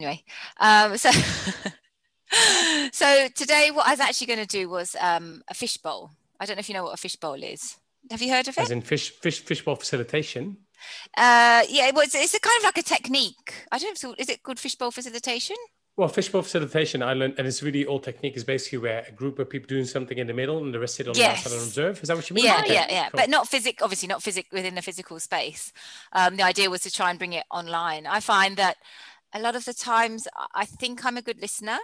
Anyway, so so today what I was actually going to do was a fishbowl. I don't know if you know what a fishbowl is. Have you heard of it? As in fishbowl facilitation? Yeah, it's a kind of like a technique. I don't know, is it called fishbowl facilitation? Well, fishbowl facilitation, I learned, and it's really old technique, is basically where a group of people doing something in the middle and the rest sit on the outside and observe. Is that what you mean? Yeah, Okay, yeah. cool. But not obviously not within the physical space. The idea was to try and bring it online. I find that a lot of the times I think I'm a good listener,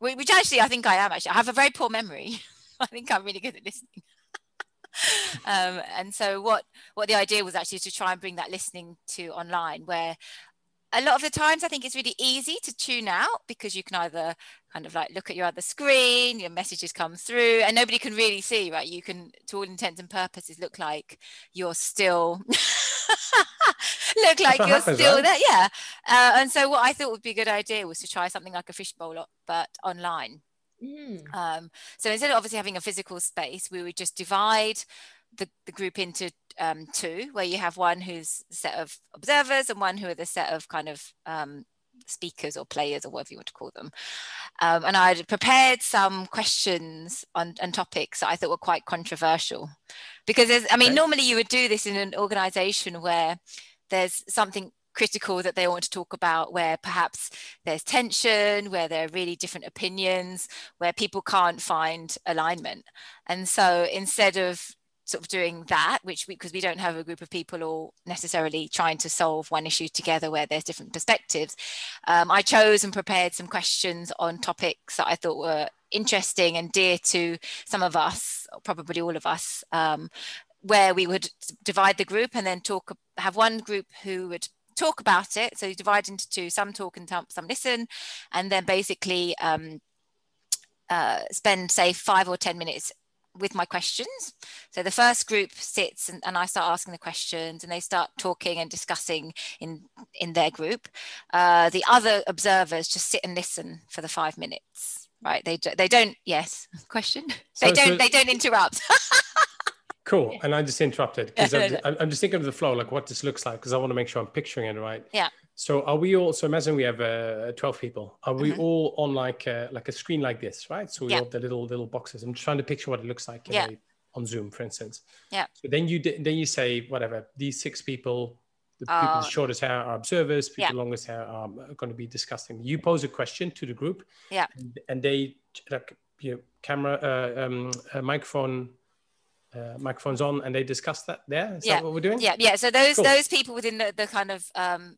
which actually I think I am actually. I have a very poor memory. I think I'm really good at listening. And so what the idea was actually to try and bring that listening to online, where a lot of the times I think it's really easy to tune out because you can either kind of like look at your other screen, your messages come through and nobody can really see, right? You can, to all intents and purposes, look like you're still Right? there. Yeah. And so what I thought would be a good idea was to try something like a fishbowl, but online. So instead of obviously having a physical space, we would just divide the group into two, where you have one who's a set of observers and one who are the set of kind of speakers or players or whatever you want to call them. And I'd prepared some questions on topics that I thought were quite controversial, because normally you would do this in an organization where there's something critical that they want to talk about, where perhaps there's tension, where there are really different opinions, where people can't find alignment. And so instead of sort of doing that, because we don't have a group of people all necessarily trying to solve one issue together where there's different perspectives, I chose and prepared some questions on topics that I thought were interesting and dear to some of us, or probably all of us, where we would divide the group and then have one group who would talk about it. So you divide into two, some talk and some listen, and then basically spend, say, 5 or 10 minutes with my questions. So the first group sits and I start asking the questions and they start talking and discussing in their group. The other observers just sit and listen for the 5 minutes, right? They don't, yes, question? They don't interrupt. Cool. And I just interrupted because I'm just thinking of the flow, like what this looks like, because I want to make sure I'm picturing it right. Yeah. So are we all, so imagine we have 12 people. Are we all on like a screen like this, right? So we all have the little boxes. I'm trying to picture what it looks like on Zoom, for instance. Yeah. So then you say, whatever, these 6 people, the people with shortest hair are observers, people longest hair are going to be discussing. You pose a question to the group. Yeah. And they, like, camera, microphones on, and they discuss that there. Is that what we're doing? Yeah. So those people within the kind of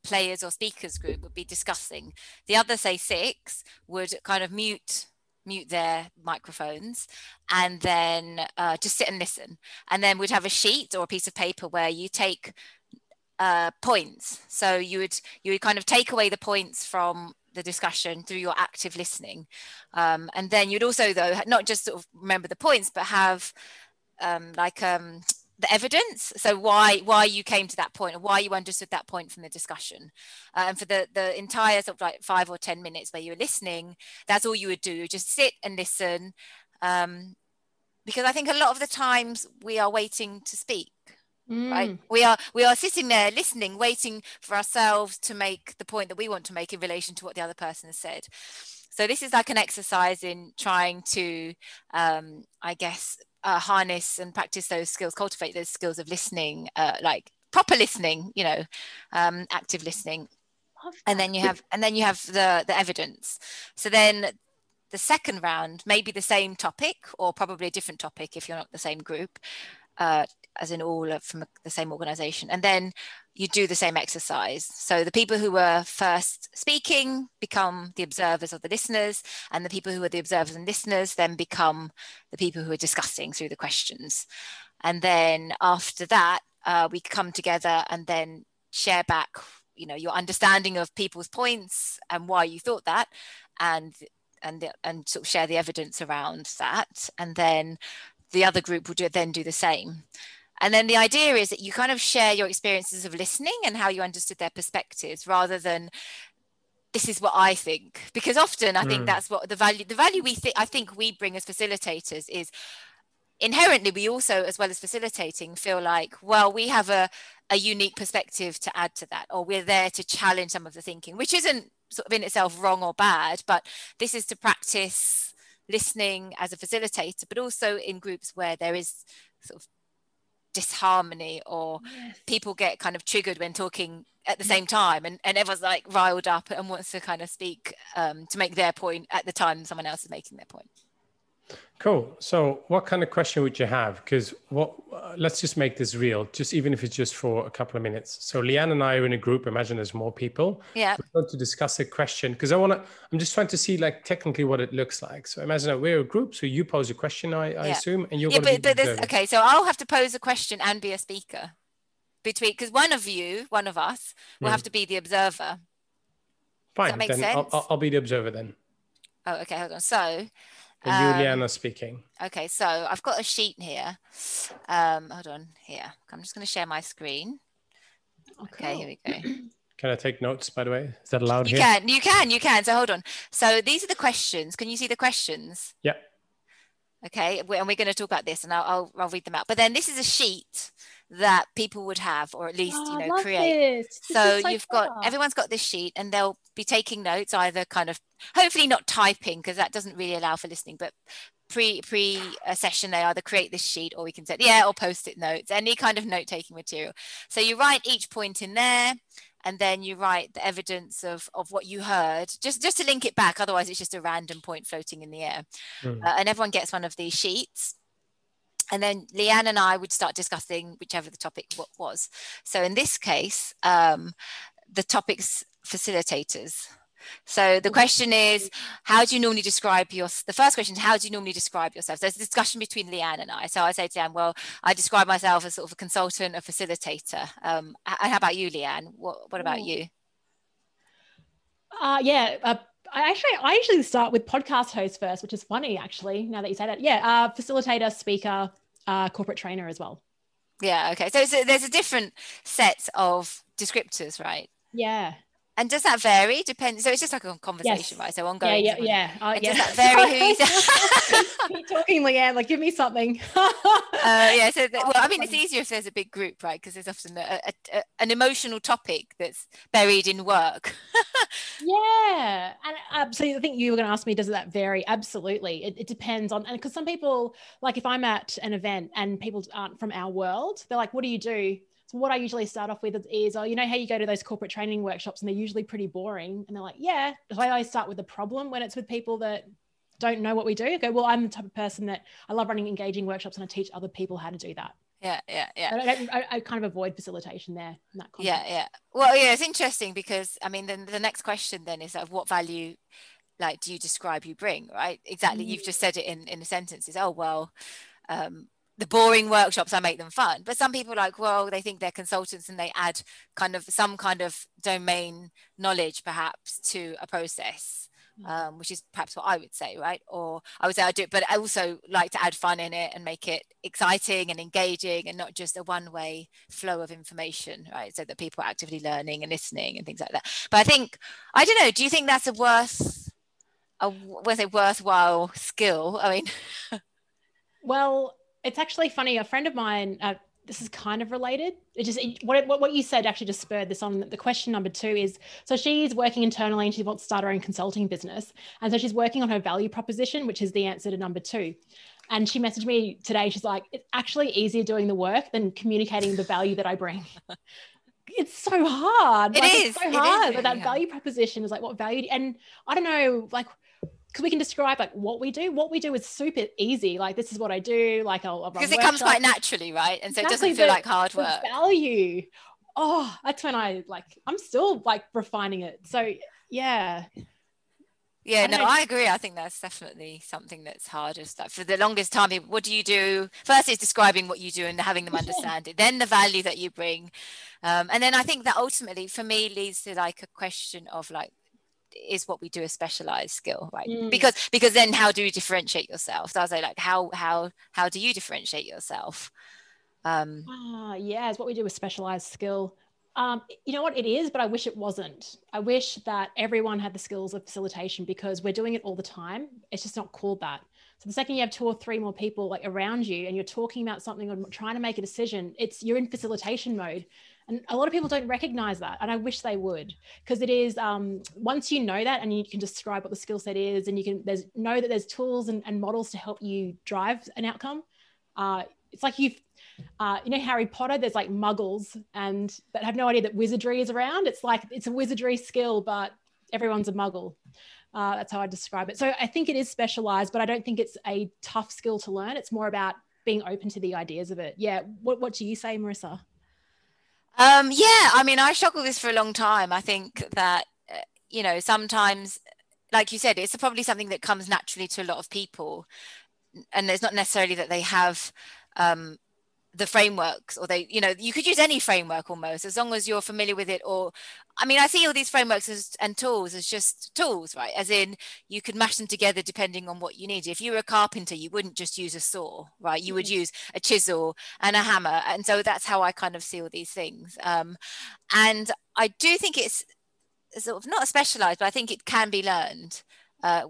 players or speakers group would be discussing. The other, say, 6 would kind of mute their microphones and then just sit and listen. And then we'd have a sheet or a piece of paper where you take points. So you would kind of take away the points from the discussion through your active listening. And then you'd also, though, not just sort of remember the points, but have the evidence, so why you came to that point or why you understood that point from the discussion. And for the entire sort of like 5 or 10 minutes where you were listening, that's all you would do, just sit and listen, because I think a lot of the times we are waiting to speak. Right, we are sitting there listening, waiting for ourselves to make the point that we want to make in relation to what the other person has said. So this is like an exercise in trying to I guess harness and practice those skills, cultivate those skills of listening, like proper listening, active listening. And then you have the evidence. So then the second round may be the same topic or probably a different topic if you're not the same group, as in all from the same organization. And then you do the same exercise. So the people who were first speaking become the observers or the listeners, and the people who are the observers and listeners then become the people who are discussing through the questions. And then after that, we come together and then share back, your understanding of people's points and why you thought that, and sort of share the evidence around that. And then the other group will then do the same. And then the idea is that you kind of share your experiences of listening and how you understood their perspectives, rather than this is what I think, because often I think that's what the value I think we bring as facilitators is inherently, we also, as well as facilitating, feel like, well, we have a unique perspective to add to that, or we're there to challenge some of the thinking, which isn't sort of in itself wrong or bad, but this is to practice listening as a facilitator, but also in groups where there is sort of disharmony, or people get kind of triggered when talking at the same time, and everyone's like riled up and wants to kind of speak to make their point at the time someone else is making their point. Cool. So what kind of question would you have? Because let's just make this real, just even if it's just for a couple of minutes. So Leanne and I are in a group. Imagine there's more people. Yeah. We're going to discuss a question because I'm just trying to see like technically what it looks like. So imagine that we're a group. So you pose a question, I assume, and you're going to be okay. So I'll have to pose a question and be a speaker because one of us will have to be the observer. Fine. Does that make sense? I'll be the observer then. Oh, okay. Hold on. So. And you, Leanne, are speaking. Okay, so I've got a sheet here. Hold on, here. I'm just going to share my screen. Okay, here we go. Can I take notes, by the way? Is that allowed here? You can. So hold on. So these are the questions. Can you see the questions? Yeah. Okay, and we're going to talk about this, and I'll read them out. But then this is a sheet that people would have, or at least create. So you've got everyone's got this sheet, and they'll be taking notes, either kind of hopefully not typing because that doesn't really allow for listening, but pre a session they either create this sheet, or we can say or post-it notes, any kind of note-taking material. So you write each point in there, and then you write the evidence of what you heard, just to link it back. Otherwise it's just a random point floating in the air. And everyone gets one of these sheets. And then Leanne and I would start discussing whichever the topic was. So in this case, the topic's facilitators. So the question is, how do you normally describe the first question is, how do you normally describe yourself? So there's a discussion between Leanne and I. So I say to Leanne, well, I describe myself as sort of a consultant, a facilitator. How about you, Leanne? What about you? I usually start with podcast host first, which is funny, actually, now that you say that. Yeah, facilitator, speaker, corporate trainer as well. Yeah, okay. So there's a different set of descriptors, right? Yeah. And does that vary? Depends. So it's just like a conversation, right? So ongoing. Yeah. Does that vary who you Keep talking, Leanne. Like, give me something. So I mean, it's easier if there's a big group, right? Because there's often an emotional topic that's buried in work. Yeah, and absolutely. I think you were going to ask me, does that vary? Absolutely. It depends on, and because some people, like if I'm at an event and people aren't from our world, they're like, "What do you do?" So what I usually start off with is, you know how you go to those corporate training workshops and they're usually pretty boring, and they're like, yeah. So I always start with the problem when it's with people that don't know what we do. I go, well, I'm the type of person that I love running engaging workshops, and I teach other people how to do that. Yeah. I kind of avoid facilitation there. In that context. Yeah. Well, yeah, it's interesting because I mean, then the next question then is what value, like, do you describe you bring, right? Exactly. You've just said it in a sentence. Is the boring workshops, I make them fun. But some people they think they're consultants and they add some kind of domain knowledge perhaps to a process, which is perhaps what I would say, right? Or I would say I do it, but I also like to add fun in it and make it exciting and engaging and not just a one-way flow of information, right? So that people are actively learning and listening and things like that. But I think, I don't know, do you think that's a worthwhile skill? I mean, well, it's actually funny. A friend of mine, this is kind of related. What you said actually just spurred this on. The question number 2 is, so she's working internally and she wants to start her own consulting business. And so she's working on her value proposition, which is the answer to number 2. And she messaged me today. She's like, it's actually easier doing the work than communicating the value that I bring. It's so hard. It's so hard. But that value proposition is like, what value? And I don't know, like, because we can describe like what we do. What we do is super easy. Like, this is what I do. Like, I'll run because it comes quite naturally, right? And so it doesn't feel like hard work. Value. Oh, that's when I'm still like refining it. So yeah. Yeah, I agree. I think that's definitely something that's hardest. Like for the longest time, what do you do? First, it's describing what you do and having them understand it. Then the value that you bring, and then I think that ultimately, for me, leads to like a question of like, is what we do a specialized skill, right? Because then how do you differentiate yourself? So I was like how do you differentiate yourself? Is what we do a specialized skill. You know what it is, but I wish it wasn't. I wish that everyone had the skills of facilitation, because we're doing it all the time. It's just not called that. So the second you have 2 or 3 more people like around you and you're talking about something or trying to make a decision, you're in facilitation mode. And a lot of people don't recognize that. And I wish they would, because it is, once you know that and you can describe what the skill set is, and you can know that there's tools and models to help you drive an outcome. It's like you know, Harry Potter, there's like muggles and that have no idea that wizardry is around. It's like, it's a wizardry skill, but everyone's a muggle. That's how I describe it. So I think it is specialized, but I don't think it's a tough skill to learn. It's more about being open to the ideas of it. Yeah. What do you say, Marissa? Yeah, I mean, I struggled with this for a long time. I think that, you know, sometimes, like you said, it's probably something that comes naturally to a lot of people. And it's not necessarily that they have the frameworks, or they, you know, you could use any framework almost, as long as you're familiar with it. Or, I mean, I see all these frameworks and tools as just tools, right? As in, you could mash them together depending on what you need. If you were a carpenter, you wouldn't just use a saw, right? You would use a chisel and a hammer. And so that's how I kind of see all these things. And I do think it's sort of not specialized, but I think it can be learned.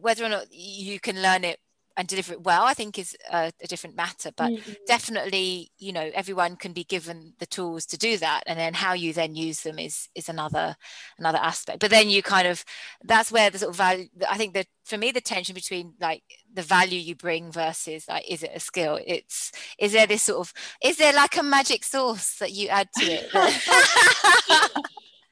Whether or not you can learn it and deliver it well, I think is a different matter, but definitely, you know, everyone can be given the tools to do that, and then how you then use them is another aspect. But then you kind of, that's where the sort of value, I think that for me, the tension between like the value you bring versus like, is it a skill? Is there like a magic sauce that you add to it?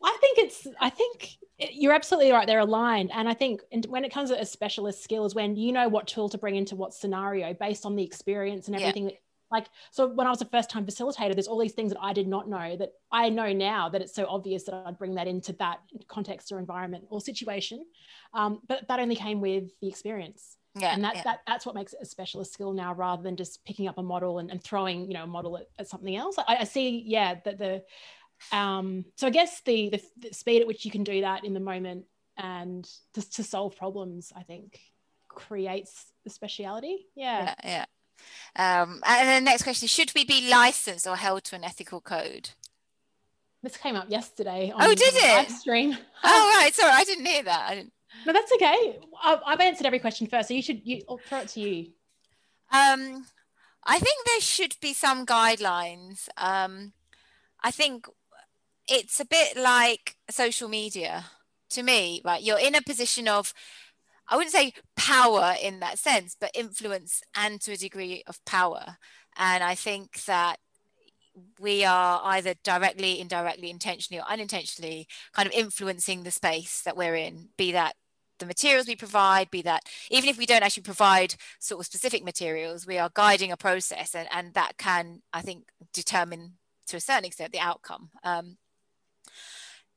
I think you're absolutely right. They're aligned. And I think when it comes to a specialist skill is when you know what tool to bring into what scenario based on the experience and everything. Yeah. Like, so when I was a first time facilitator, there's all these things that I did not know that I know now, that it's so obvious that I'd bring that into that context or environment or situation. But that only came with the experience. Yeah, and that's what makes it a specialist skill now, rather than just picking up a model and throwing, you know, a model at something else. I see, that so I guess the speed at which you can do that in the moment and to solve problems, I think, creates the speciality. Yeah. And then the next question is, should we be licensed or held to an ethical code? This came up yesterday on did it? live stream. Oh, right. Sorry, I didn't hear that. No, that's okay. I've answered every question first, so I'll throw it to you. I think there should be some guidelines. I think it's a bit like social media to me, right? You're in a position of, I wouldn't say power in that sense, but influence, and to a degree of power. And I think that we are either directly, indirectly, intentionally or unintentionally kind of influencing the space that we're in, be that the materials we provide, be that even if we don't actually provide sort of specific materials, we are guiding a process, and that can, I think, determine to a certain extent the outcome.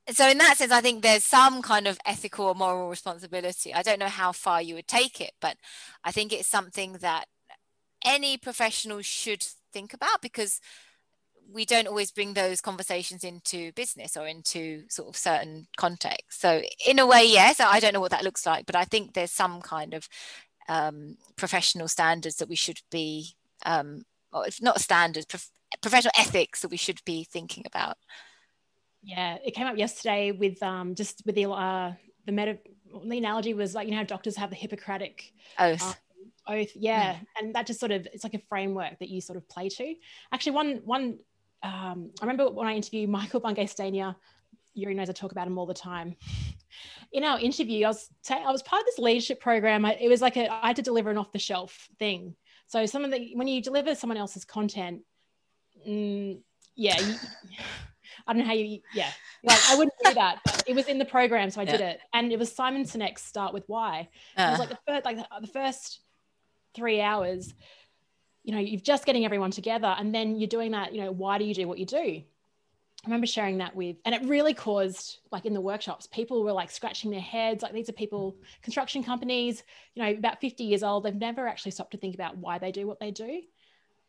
So in that sense, I think there's some kind of ethical or moral responsibility. I don't know how far you would take it, but I think it's something that any professional should think about, because we don't always bring those conversations into business or into sort of certain contexts. So in a way, yes, I don't know what that looks like, but I think there's some kind of professional standards that we should be, or if not standards, professional ethics that we should be thinking about. Yeah, it came up yesterday with just with the analogy was like, you know how doctors have the Hippocratic oath. Yeah, and that just sort of, it's like a framework that you sort of play to. Actually, I remember when I interviewed Michael Bungay-Stanier, Yuri knows I talk about him all the time. In our interview, I was part of this leadership program. It was like I had to deliver an off-the-shelf thing. So when you deliver someone else's content, I don't know how like I wouldn't do that, but it was in the program, so I did it. And it was Simon Sinek's Start With Why. It was like the first 3 hours, you know, you're just getting everyone together, and then you're doing that, you know, why do you do what you do? I remember sharing that and it really caused, like in the workshops, people were like scratching their heads. Like, these are people, construction companies, you know, about 50 years old. They've never actually stopped to think about why they do what they do.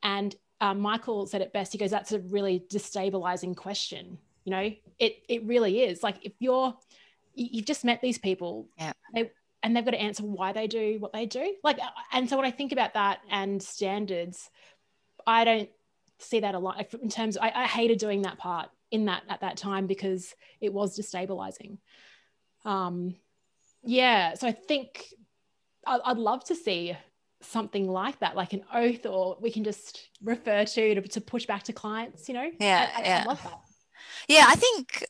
And Michael said it best. He goes, that's a really destabilizing question. You know, it really is. Like, if you've just met these people, and they've got to answer why they do what they do. Like, and so when I think about that and standards, I don't see that a lot in terms of, I hated doing that part at that time, because it was destabilizing. So I think I'd love to see something like that, like an oath, or we can just refer to push back to clients, you know. I love that. Yeah, I think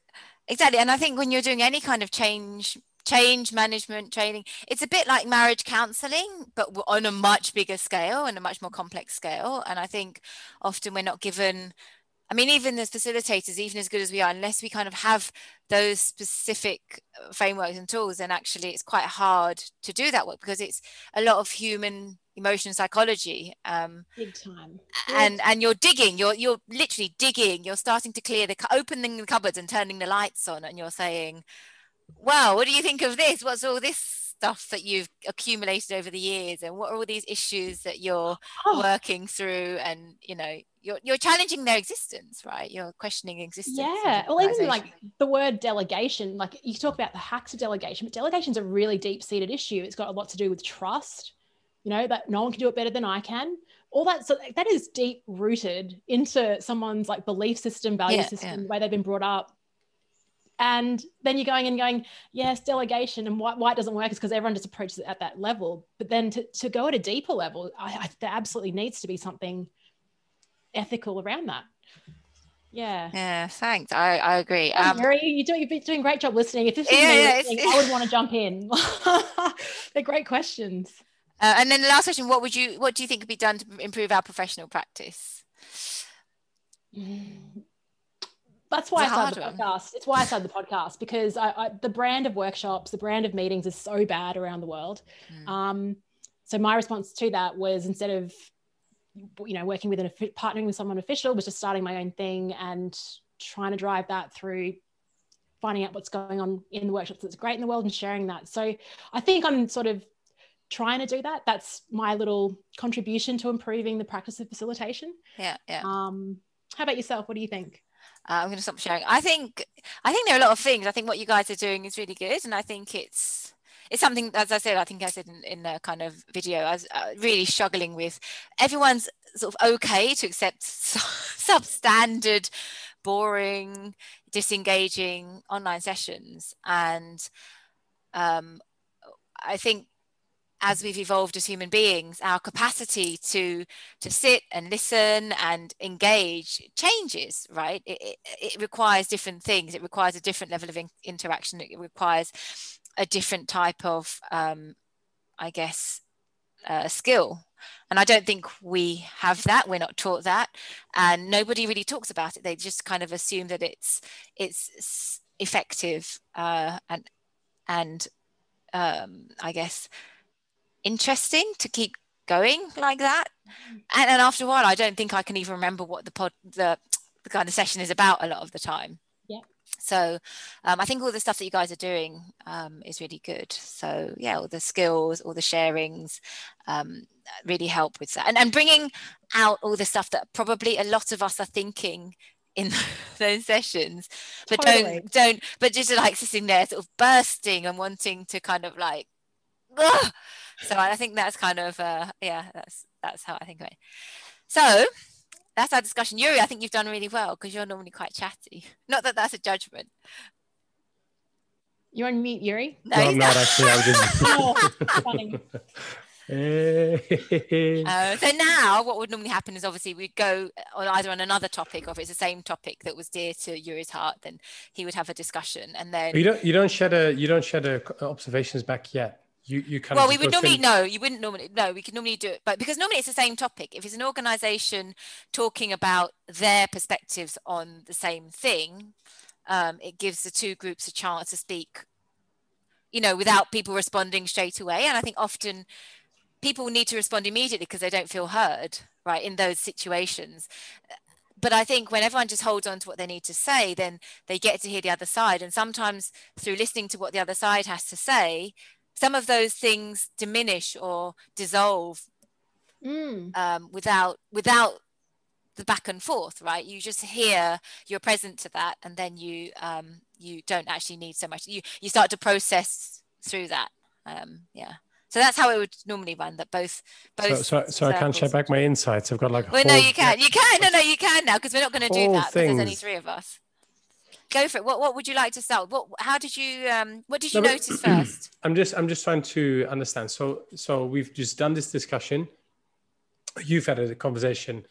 exactly. And I think when you're doing any kind of change management training, it's a bit like marriage counseling, but on a much bigger scale and a much more complex scale. And I think often we're not given, I mean, even as facilitators, even as good as we are, unless we kind of have those specific frameworks and tools, then actually it's quite hard to do that work, because it's a lot of human emotion psychology. Big time. And you're digging, you're literally digging, you're starting to clear opening the cupboards and turning the lights on, and you're saying, wow, what do you think of this? What's all this stuff that you've accumulated over the years, and what are all these issues that you're working through? And you're challenging their existence, right? You're questioning existence. Yeah, well, even like the word delegation, like you talk about the hacks of delegation, but delegation's a really deep-seated issue. It's got a lot to do with trust, that no one can do it better than I can. All that, so that is deep rooted into someone's like belief system, value system, the way they've been brought up. And then you're going, yes, delegation, and why it doesn't work is because everyone just approaches it at that level. But then to go at a deeper level, there absolutely needs to be something ethical around that. Yeah, thanks. I agree. Yuri, you've been doing a great job listening. If this was me listening, I would want to jump in. They're great questions. And then the last question, what do you think could be done to improve our professional practice? That's why I started the podcast. It's why I started the podcast, because the brand of workshops, the brand of meetings is so bad around the world. So my response to that was, instead of working with partnering with someone official, was just starting my own thing and trying to drive that through finding out what's going on in the workshops that's great in the world and sharing that. So I think I'm sort of trying to do that. That's my little contribution to improving the practice of facilitation. Yeah. How about yourself? What do you think? I'm going to stop sharing. I think there are a lot of things. I think what you guys are doing is really good, and I think it's something, as I said, in the kind of video, I was really struggling with. Everyone's sort of okay to accept substandard, boring, disengaging online sessions, and I think as we've evolved as human beings, our capacity to sit and listen and engage changes, right? It requires different things. It requires a different level of interaction. It requires a different type of, skill. And I don't think we have that. We're not taught that. And nobody really talks about it. They just kind of assume that it's effective and I guess interesting to keep going like that. And after a while, I don't think I can even remember what the kind of session is about a lot of the time. Yeah. So I think all the stuff that you guys are doing is really good. So yeah, all the skills, all the sharings really help with that, and bringing out all the stuff that probably a lot of us are thinking in those sessions, but don't but just like sitting there sort of bursting and wanting to kind of like, ugh! So I think that's kind of that's how I think of it. So that's our discussion. Yuri, I think you've done really well, because you're normally quite chatty. Not that that's a judgment. You're on mute, Yuri? No, I'm not actually. I'm just funny. So now what would normally happen is, obviously we'd go either on another topic, or if it's the same topic that was dear to Yuri's heart, then he would have a discussion. And then you don't share the observations back yet. You kind of, we would normally you wouldn't normally we could normally do it, but because normally it's the same topic. If it's an organization talking about their perspectives on the same thing, it gives the two groups a chance to speak, without people responding straight away. And I think often people need to respond immediately because they don't feel heard, right, in those situations. But I think when everyone just holds on to what they need to say, then they get to hear the other side. And sometimes through listening to what the other side has to say, some of those things diminish or dissolve without the back and forth, right? You just hear, you're present to that, and then you don't actually need so much. You start to process through that. So that's how it would normally run. That both. So I can't share back my insights. I've got like. Well, no, you can. You can now, because we're not going to do that because there's only three of us. Go for it. What would you like to start? How did you? What did you notice first? I'm just trying to understand. So we've just done this discussion. You've had a conversation.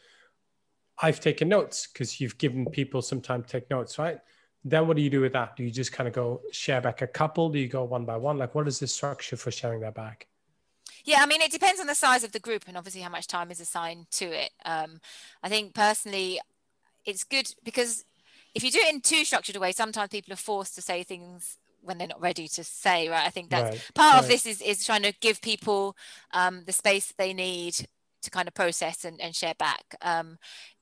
I've taken notes because you've given people some time to take notes, right? Then what do you do with that? Do you just kind of go share back a couple? Do you go one by one? Like, what is the structure for sharing that back? Yeah, I mean, it depends on the size of the group and obviously how much time is assigned to it. I think personally, it's good because if you do it in too structured a way, sometimes people are forced to say things when they're not ready to say, right? I think that's part of this is trying to give people the space they need to kind of process and share back.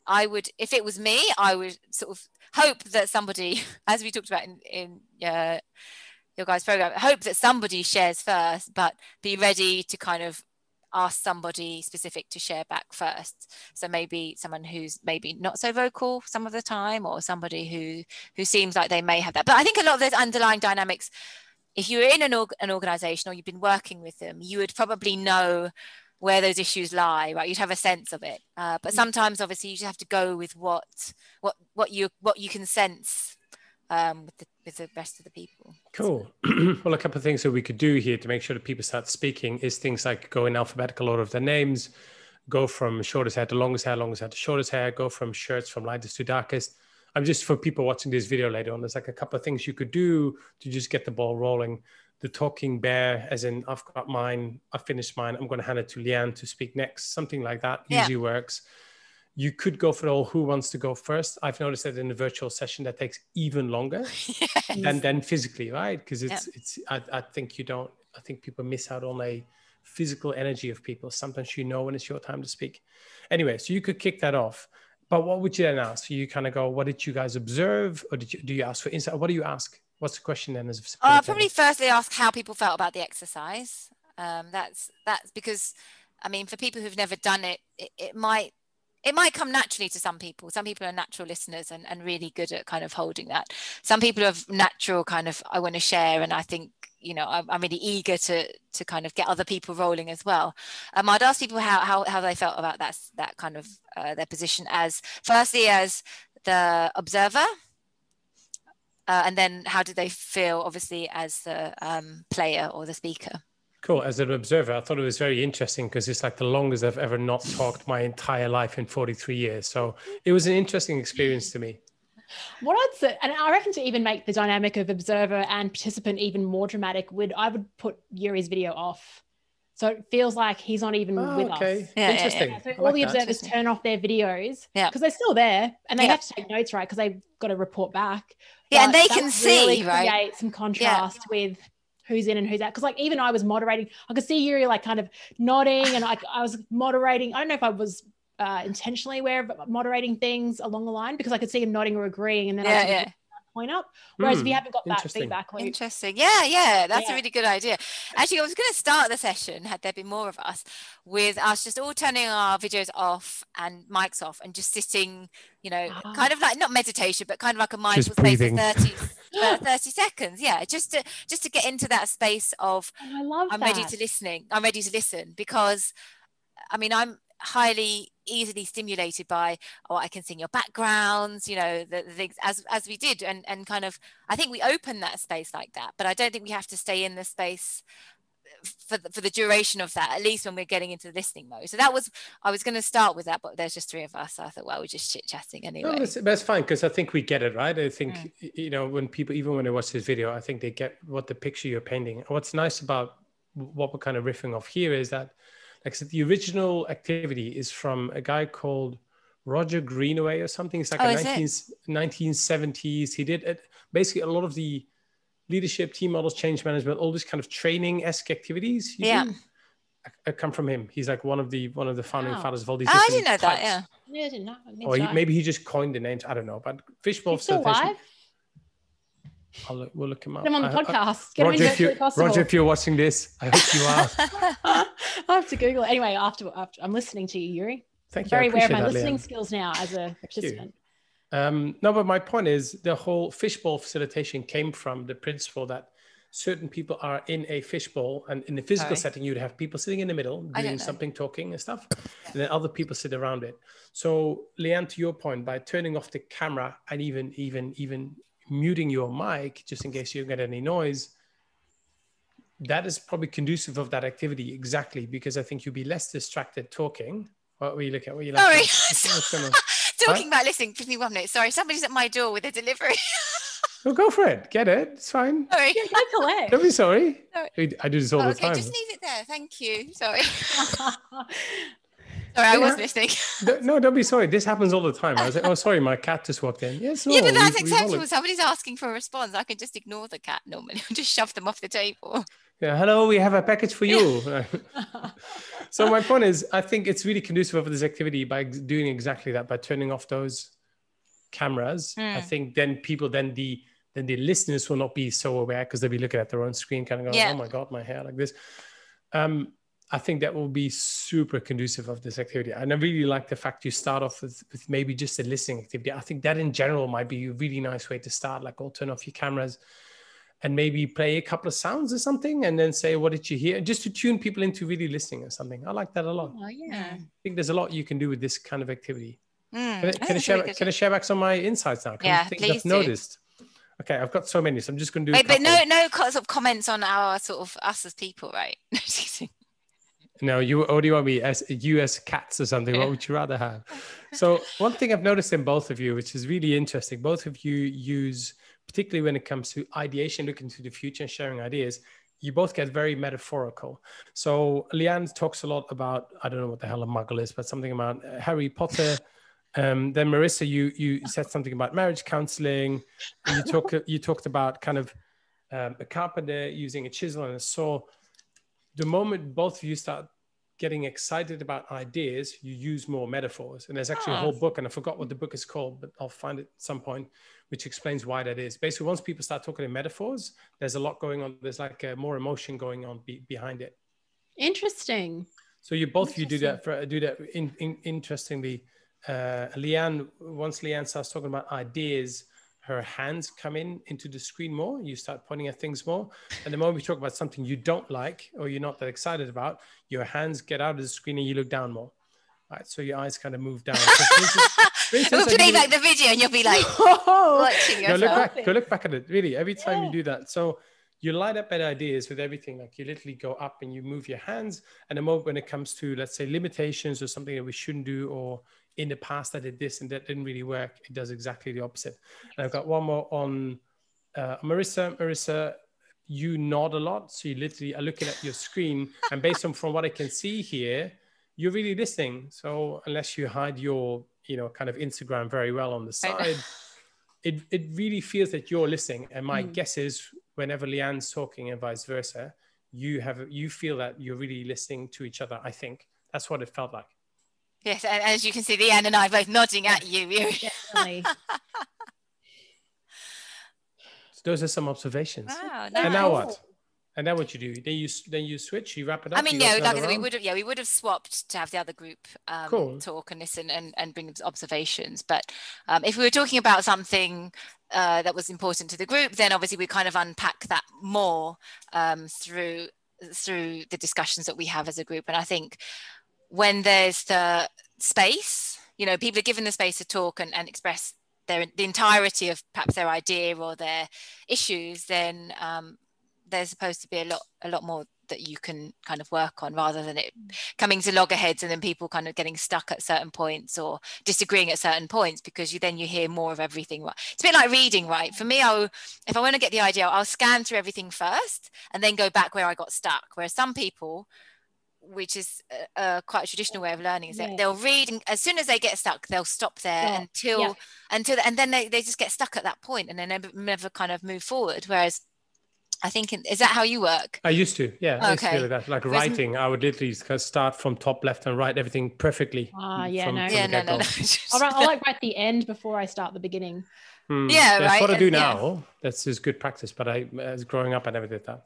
I would, if it was me, I would sort of hope that somebody, as we talked about in your guys' program, hope that somebody shares first, but be ready to kind of ask somebody specific to share back first. So maybe someone who's maybe not so vocal some of the time, or somebody who seems like they may have that. But I think a lot of those underlying dynamics, if you're in an organization or you've been working with them, you would probably know where those issues lie, right? You'd have a sense of it. But sometimes obviously you just have to go with what you can sense with the rest of the people. Cool. Well, a couple of things that we could do here to make sure that people start speaking is things like go in alphabetical order of their names, go from shortest hair to longest hair to shortest hair, go from shirts from lightest to darkest. I'm just, for people watching this video later on, there's like a couple of things you could do to just get the ball rolling. The talking bear, as in I've got mine, I've finished mine, I'm going to hand it to Leanne to speak next, something like that usually works. You could go for all who wants to go first. I've noticed that in a virtual session that takes even longer than physically, right? Because I think people miss out on a physical energy of people. Sometimes when it's your time to speak. Anyway, so you could kick that off. But what would you then ask? You kind of go, what did you guys observe? Or do you ask for insight? What do you ask? What's the question then? Probably firstly ask how people felt about the exercise. That's because, I mean, for people who've never done it, it might come naturally to some people. Some people are natural listeners and really good at kind of holding that. Some people have natural kind of, I want to share. And I think, I'm really eager to kind of get other people rolling as well. I'd ask people how they felt about that kind of their position as the observer. And then how do they feel, obviously, as the player or the speaker? Cool. As an observer, I thought it was very interesting because it's like the longest I've ever not talked my entire life in 43 years. So it was an interesting experience to me. What I'd say, and I reckon to even make the dynamic of observer and participant even more dramatic, I would put Yuri's video off. So it feels like he's not even with us. Yeah, interesting. Yeah. So all the observers turn off their videos because they're still there and they have to take notes, right? Because they've got to report back. Yeah, and they can really see, right? Create some contrast with who's in and who's out. Because like even I was moderating, I could see Yuri like kind of nodding, and I was moderating. I don't know if I was intentionally aware of moderating things along the line because I could see him nodding or agreeing, and then I point up. Whereas if you haven't got that feedback loop. Interesting. Yeah. That's a really good idea. Actually, I was going to start the session, had there been more of us, with us just all turning our videos off and mics off and just sitting, kind of like not meditation, but kind of like a mindful space for 30 seconds. Yeah. Just to get into that space of I'm ready to listen because I mean, I'm highly easily stimulated by I can sing your backgrounds, the things as we did and kind of I think we open that space like that, but I don't think we have to stay in the space for the duration of that, at least when we're getting into the listening mode. So I was going to start with that, but there's just three of us, so I thought, well, we're just chit-chatting anyway. No, that's fine because I think we get it, right? I think when people, even when they watch this video, I think they get what the picture you're painting. What's nice about what we're kind of riffing off here is that, like I said, the original activity is from a guy called Roger Greenaway or something. It's like 1970s. He did basically a lot of the leadership, team models, change management, all this kind of training-esque activities. I come from him. He's like one of the founding fathers of all these. I didn't know that. Yeah, I didn't know. Or maybe he just coined the names. I don't know. But fishbowl facilitation. We'll look him up. Get him on the podcast. Roger, if you're watching this, I hope you are. I'll have to Google it. Anyway, after I'm listening to you, Yuri. Thank you. Very aware of my listening skills now as a participant. No, but my point is the whole fishbowl facilitation came from the principle that certain people are in a fishbowl, and in the physical setting, you'd have people sitting in the middle doing something, talking and stuff, and then other people sit around it. So, Leanne, to your point, by turning off the camera and even muting your mic just in case you get any noise, that is probably conducive of that activity exactly because I think you'll be less distracted talking. What were you looking at? Sorry. talking about listening, give me 1 minute. Sorry, somebody's at my door with a delivery. Well, go for it. Get it. It's fine. Sorry. Yeah, go collect. Don't be sorry. Sorry. I do this all the Okay, time. just leave it there. Thank you. Sorry. Sorry, I was listening. No, don't be sorry. This happens all the time. I was like, oh, sorry, my cat just walked in. Yes, Yeah, but that's acceptable. Somebody's asking for a response. I can just ignore the cat normally. Just shove them off the table. Yeah, hello, we have a package for you. So my point is, I think it's really conducive for this activity by doing exactly that, by turning off those cameras. I think then the listeners will not be so aware because they'll be looking at their own screen, kind of going, oh my God, my hair like this. I think that will be super conducive of this activity. And I really like the fact you start off with maybe just a listening activity. I think that in general might be a really nice way to start, like all turn off your cameras and maybe play a couple of sounds or something and then say, what did you hear? Just to tune people into really listening or something. I like that a lot. Oh, yeah. I think there's a lot you can do with this kind of activity. Can I share back some of my insights now? Please do. Noticed? Okay, I've got so many, so I'm just going to do but no sort of comments on our sort of us as people, right? No, you want me as cats or something? What would you rather have? So one thing I've noticed in both of you, which is really interesting, both of you use, particularly when it comes to ideation, looking to the future and sharing ideas, you both get very metaphorical. So Leanne talks a lot about, I don't know what the hell a muggle is, but something about Harry Potter. Then Marissa, you said something about marriage counseling. And you talked about kind of a carpenter using a chisel and a saw. The moment both of you start getting excited about ideas, you use more metaphors. And there's actually a whole book, and I forgot what the book is called, but I'll find it at some point, which explains why that is. Basically, once people start talking in metaphors, there's a lot going on. There's like more emotion going on behind it. Interesting. So you both, you do that interestingly. Leanne, once Leanne starts talking about ideas, her hands come into the screen more. You start pointing at things more. And the moment we talk about something you don't like or you're not that excited about, your hands get out of the screen and you look down more. Right, so your eyes kind of move down. We'll play back the video and you'll be like watching yourself. Go look back at it. Really, every time you do that. So you light up at ideas with everything. Like you literally go up and you move your hands. And the moment when it comes to, let's say, limitations or something that we shouldn't do, or in the past I did this and that didn't really work, it does exactly the opposite. And I've got one more on Marissa. Marissa, you nod a lot. So you literally are looking at your screen, and based on from what I can see here, you're really listening. So unless you hide your, kind of Instagram very well on the side, it really feels that you're listening. And my guess is whenever Leanne's talking and vice versa, you feel that you're really listening to each other. I think that's what it felt like. Yes, and as you can see, Leanne and I both nodding at you. Definitely. So those are some observations. Wow, nice. And now what? And then what you do? Then you switch. You wrap it up. I mean, no, like I said, we would have swapped to have the other group talk and listen and bring observations. But if we were talking about something that was important to the group, then obviously we kind of unpack that more through the discussions that we have as a group. And I think when there's the space, people are given the space to talk and express the entirety of perhaps their idea or their issues, then there's supposed to be a lot more that you can kind of work on, rather than it coming to loggerheads and then people kind of getting stuck at certain points or disagreeing at certain points, because you hear more of everything. It's a bit like reading, right? For me, if I want to get the idea, I'll scan through everything first and then go back where I got stuck. Whereas some people, which is quite a traditional way of learning, is that they'll read, and as soon as they get stuck, they'll stop there until and then they just get stuck at that point and they never kind of move forward. Whereas I think, is that how you work? I used to, yeah. I used to feel like that. Like writing, I would literally start from top left and write everything perfectly. No. I'll like write the end before I start the beginning. That's what I do now. That's just good practice. But as growing up, I never did that.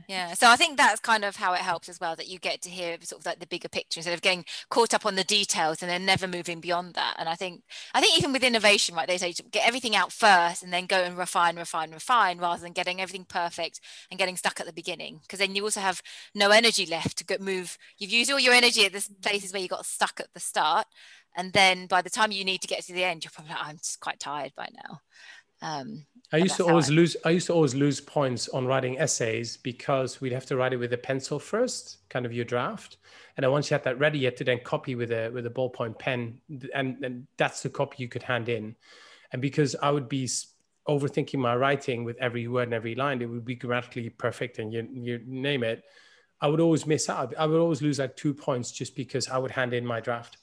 Yeah. So I think that's kind of how it helps as well, that you get to hear sort of like the bigger picture instead of getting caught up on the details and then never moving beyond that. And I think even with innovation, right, they say get everything out first and then go and refine, rather than getting everything perfect and getting stuck at the beginning, because then you also have no energy left to move. You've used all your energy at the places where you got stuck at the start. And then by the time you need to get to the end, you're probably like, I'm just quite tired by now. I used to always lose points on writing essays because we'd have to write it with a pencil first, kind of your draft. And then once you had that ready, you had to then copy with a ballpoint pen. And that's the copy you could hand in. And because I would be overthinking my writing with every word and every line, it would be grammatically perfect and you name it. I would always miss out. I would always lose like 2 points just because I would hand in my draft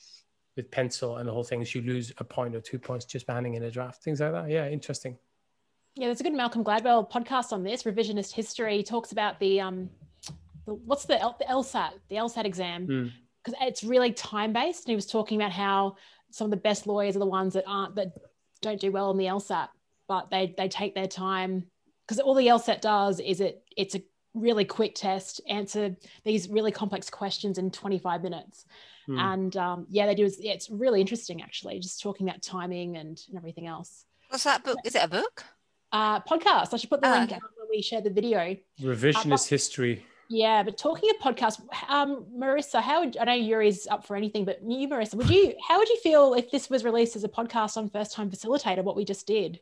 with pencil and the whole thing. So you lose a point or 2 points just by handing in a draft, things like that. Yeah, interesting. Yeah, there's a good Malcolm Gladwell podcast on this, Revisionist History. He talks about the LSAT exam, because it's really time-based. And he was talking about how some of the best lawyers are the ones that don't do well on the LSAT, but they take their time, because all the LSAT does is it's a really quick test, answer these really complex questions in 25 minutes. And they do. It's really interesting, actually, just talking about timing and everything else. What's that book? Is it a book? Podcast. I should put the link out when we share the video. Revisionist history. Yeah, but talking of podcasts, Marissa, I know Yuri's up for anything, but you, Marissa, how would you feel if this was released as a podcast on First Time Facilitator, what we just did?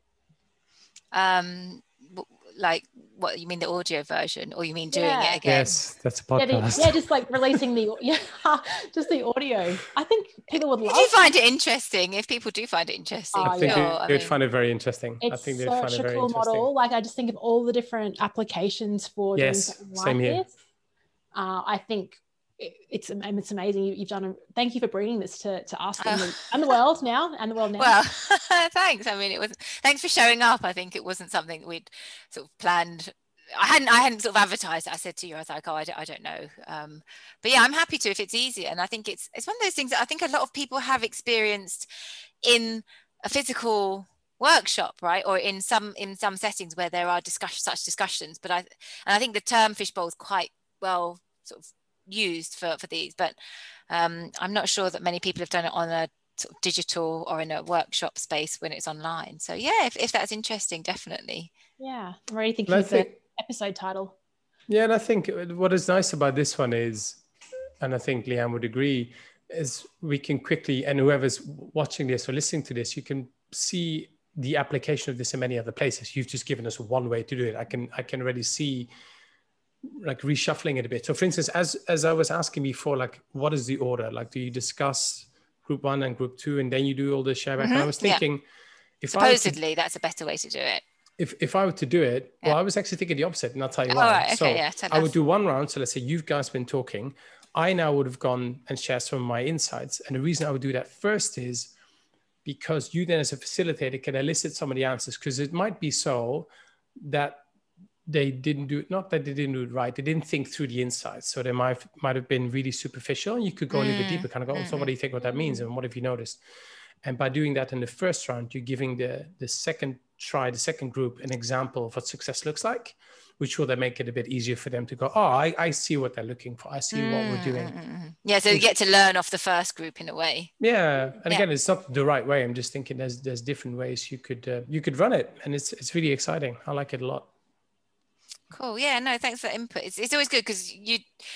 Like, what you mean, the audio version, or you mean doing it again? Yes, that's a podcast. Just like releasing just the audio. I think people would love. Did you find it interesting? If people do find it interesting, I think they'd find it very interesting. I think they'd find it very cool interesting. Model. Like, I just think of all the different applications for doing something like same here. this. I think it's amazing. You've done. Thank you for bringing this to us and the world now. Well, thanks. I mean, thanks for showing up. I think it wasn't something we'd sort of planned. I hadn't sort of advertised it. I said to you, I was like, I don't know. But yeah, I'm happy to if it's easier. And I think it's one of those things that I think a lot of people have experienced in a physical workshop, right? Or in some settings where there are such discussions. But I think the term fishbowl is quite well sort of used for these, but I'm not sure that many people have done it on a sort of digital or in a workshop space when it's online. So yeah, if that's interesting, definitely. Yeah, I'm already thinking of the episode title. Yeah, and I think what is nice about this one is, and I think Leanne would agree, is we can quickly, and whoever's watching this or listening to this, you can see the application of this in many other places. You've just given us one way to do it. I can already see like reshuffling it a bit. So for instance, as I was asking before, like, what is the order? Like, do you discuss group 1 and group 2 and then you do all the share back? And I was thinking, supposedly that's a better way to do it. If I were to do it, well, I was actually thinking the opposite, and I'll tell you why. I would do one round. So let's say you guys have been talking. I now would have gone and shared some of my insights. And the reason I would do that first is because you then as a facilitator can elicit some of the answers, because it might be so that they didn't do it, not that they didn't do it right, they didn't think through the insights. So they might have been really superficial. And you could go a little bit deeper, kind of go, so what do you think what that means? And what have you noticed? And by doing that in the first round, you're giving the second group an example of what success looks like, which will then make it a bit easier for them to go, I see what they're looking for. I see what we're doing. Yeah, so you get to learn off the first group in a way. Yeah, and again, it's not the right way. I'm just thinking there's different ways you could run it, and it's really exciting. I like it a lot. Cool. Yeah, no, thanks for that input. It's always good because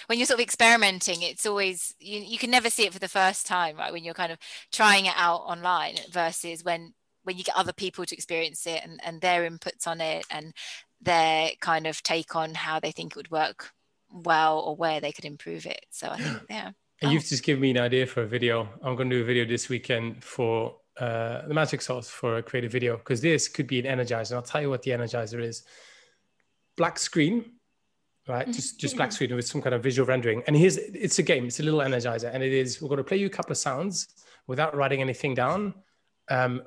when you're sort of experimenting, it's always, you can never see it for the first time, right? When you're kind of trying it out online versus when you get other people to experience it and their inputs on it and their kind of take on how they think it would work well or where they could improve it. So I think, yeah. And you've just given me an idea for a video. I'm going to do a video this weekend for the magic sauce for a creative video, because this could be an energizer. And I'll tell you what the energizer is. Black screen, right? Just black screen with some kind of visual rendering. And it's a game. It's a little energizer. And we're going to play you a couple of sounds without writing anything down.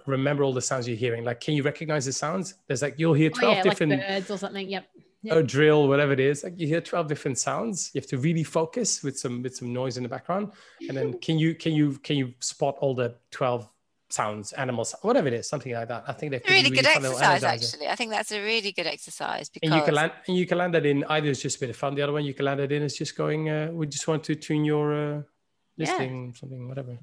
Remember all the sounds you're hearing. Like, can you recognize the sounds? There's like, you'll hear 12 different like birds or something. Yep. Or drill, whatever it is. Like, you hear 12 different sounds. You have to really focus with some noise in the background. And then can you spot all the 12 sounds, animals, whatever it is, something like that. I think that could really be good exercise. Actually, I think that's a really good exercise because you can land that in either it's just a bit of fun. The other one you can land it in is just going. We just want to tune your listing, something, whatever.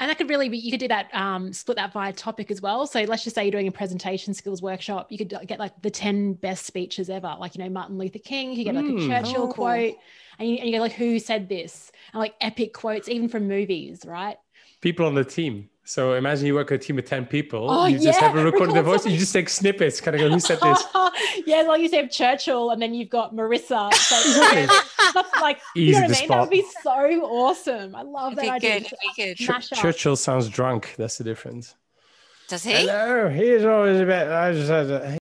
And that could really be, you could do that, split that via topic as well. So let's just say you're doing a presentation skills workshop. You could get like the 10 best speeches ever, like, Martin Luther King, you get like a Churchill quote, and you go like, who said this? And like epic quotes, even from movies, right? People on the team. So imagine you work with a team of 10 people. Oh, you just have a recorded record voice. something. You just take snippets, kind of go, who said this? Yeah, like you say, Churchill, and then you've got Marissa. So Exactly. that's like, Easy you know what I to mean? spot. That would be so awesome. I love that It'd be idea. good. It'd be good. Mash up. Churchill sounds drunk. That's the difference. Does he? Hello, he's always a bit. I just had